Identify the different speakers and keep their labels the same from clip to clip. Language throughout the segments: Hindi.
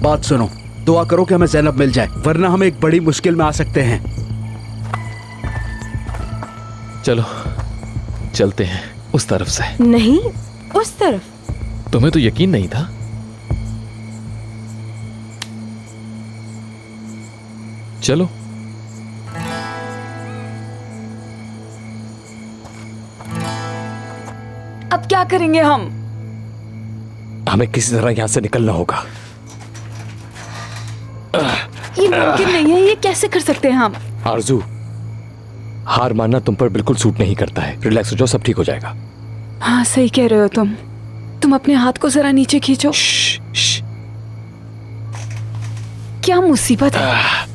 Speaker 1: बात सुनो, दुआ करो कि हमें ज़ैनब मिल जाए, वरना हम एक बड़ी मुश्किल में आ सकते हैं।
Speaker 2: चलो चलते हैं उस तरफ से।
Speaker 3: नहीं, उस तरफ?
Speaker 2: तुम्हें तो यकीन नहीं था? चलो।
Speaker 3: अब क्या करेंगे हम?
Speaker 4: हमें किसी तरह यहां से निकलना होगा।
Speaker 3: ये मुमकिन नहीं है, ये कैसे कर सकते हैं हम?
Speaker 4: आरजू, हार मानना तुम पर बिल्कुल सूट नहीं करता है। रिलैक्स हो जाओ, सब ठीक हो जाएगा।
Speaker 3: हाँ, सही कह रहे हो तुम अपने हाथ को जरा नीचे खींचो। क्या मुसीबत है?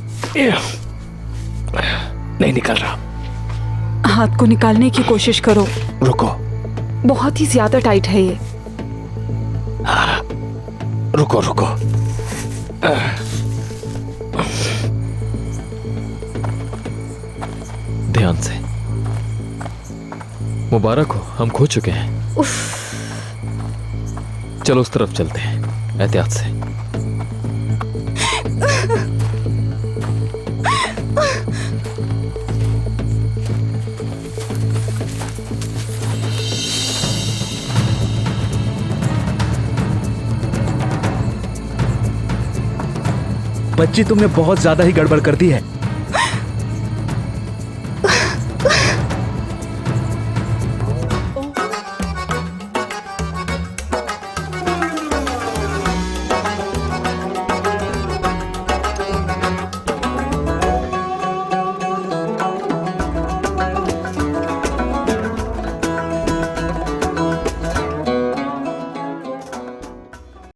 Speaker 4: नहीं निकल रहा।
Speaker 3: हाथ को निकालने की कोशिश करो।
Speaker 4: रुको।
Speaker 3: बहुत ही ज्यादा टाइट है ये।
Speaker 4: रुको रुको।
Speaker 2: ध्यान से। मुबारक हो, हम खो चुके हैं। चलो उस तरफ चलते हैं, एहतियात से।
Speaker 1: बच्ची, तुमने बहुत ज्यादा ही गड़बड़ कर दी है।